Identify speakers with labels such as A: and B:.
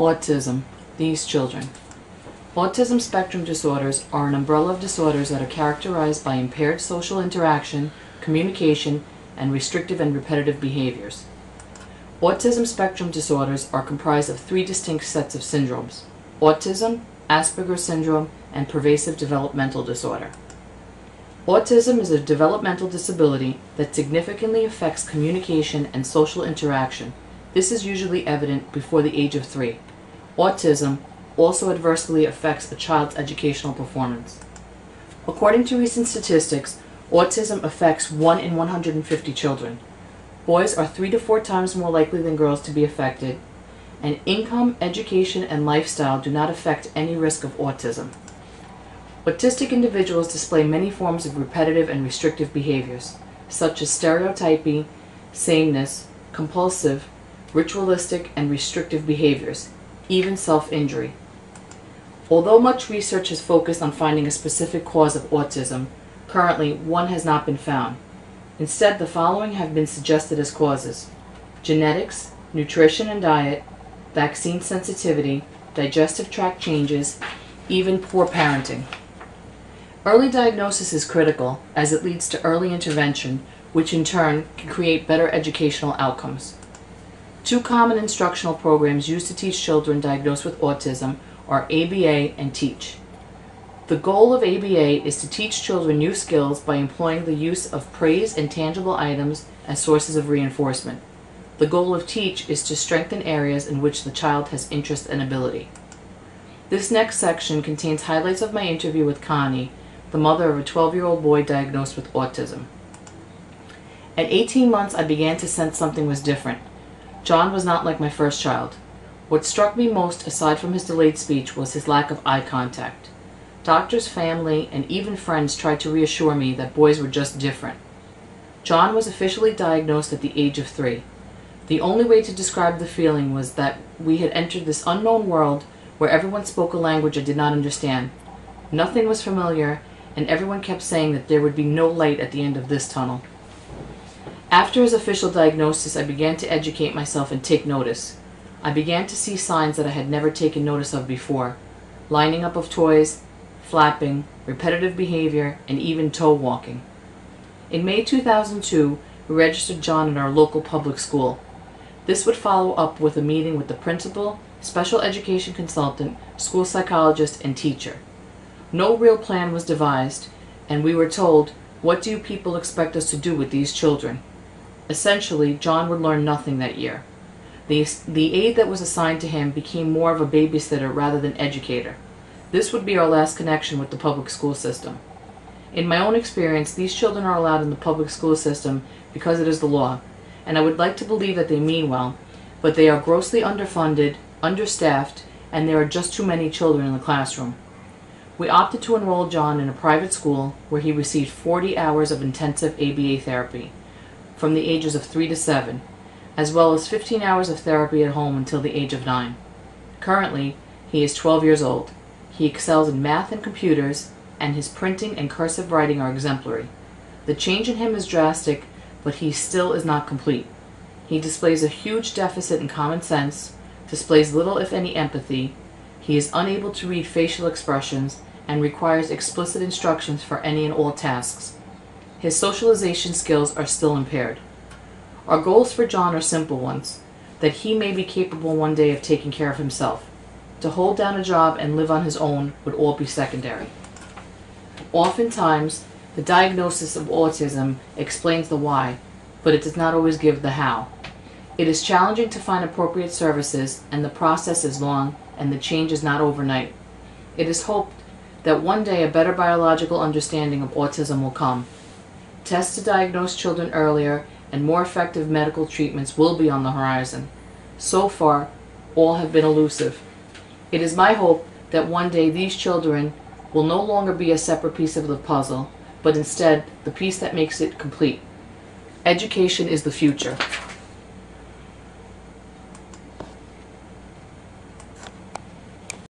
A: Autism, these children. Autism spectrum disorders are an umbrella of disorders that are characterized by impaired social interaction, communication, and restrictive and repetitive behaviors. Autism spectrum disorders are comprised of three distinct sets of syndromes: autism, Asperger's syndrome, and pervasive developmental disorder. Autism is a developmental disability that significantly affects communication and social interaction. This is usually evident before the age of 3. Autism also adversely affects a child's educational performance. According to recent statistics, autism affects 1 in 150 children. Boys are 3 to 4 times more likely than girls to be affected, and income, education, and lifestyle do not affect any risk of autism. Autistic individuals display many forms of repetitive and restrictive behaviors, such as stereotyping, sameness, compulsive, ritualistic, and restrictive behaviors, even self-injury. Although much research has focused on finding a specific cause of autism, currently one has not been found. Instead, the following have been suggested as causes: genetics, nutrition and diet, vaccine sensitivity, digestive tract changes, even poor parenting. Early diagnosis is critical as it leads to early intervention, which in turn can create better educational outcomes. 2 common instructional programs used to teach children diagnosed with autism are ABA and TEACH. The goal of ABA is to teach children new skills by employing the use of praise and tangible items as sources of reinforcement. The goal of TEACH is to strengthen areas in which the child has interest and ability. This next section contains highlights of my interview with Connie, the mother of a 12-year-old boy diagnosed with autism. At 18 months, I began to sense something was different. John was not like my first child. What struck me most, aside from his delayed speech, was his lack of eye contact. Doctors, family, and even friends tried to reassure me that boys were just different. John was officially diagnosed at the age of 3. The only way to describe the feeling was that we had entered this unknown world where everyone spoke a language I did not understand. Nothing was familiar, and everyone kept saying that there would be no light at the end of this tunnel. After his official diagnosis, I began to educate myself and take notice. I began to see signs that I had never taken notice of before: lining up of toys, flapping, repetitive behavior, and even toe walking. In May 2002, we registered John in our local public school. This would follow up with a meeting with the principal, special education consultant, school psychologist, and teacher. No real plan was devised, and we were told, "What do you people expect us to do with these children?" Essentially, John would learn nothing that year. The aide that was assigned to him became more of a babysitter rather than educator. This would be our last connection with the public school system. In my own experience, these children are allowed in the public school system because it is the law, and I would like to believe that they mean well, but they are grossly underfunded, understaffed, and there are just too many children in the classroom. We opted to enroll John in a private school where he received 40 hours of intensive ABA therapy from the ages of 3 to 7, as well as 15 hours of therapy at home until the age of 9. Currently, he is 12 years old. He excels in math and computers, and his printing and cursive writing are exemplary. The change in him is drastic, but he still is not complete. He displays a huge deficit in common sense, displays little if any empathy, he is unable to read facial expressions, and requires explicit instructions for any and all tasks. His socialization skills are still impaired. Our goals for John are simple ones: that he may be capable one day of taking care of himself. To hold down a job and live on his own would all be secondary. Oftentimes, the diagnosis of autism explains the why, but it does not always give the how. It is challenging to find appropriate services, and the process is long, and the change is not overnight. It is hoped that one day a better biological understanding of autism will come. Tests to diagnose children earlier and more effective medical treatments will be on the horizon. So far, all have been elusive. It is my hope that one day these children will no longer be a separate piece of the puzzle, but instead the piece that makes it complete. Education is the future.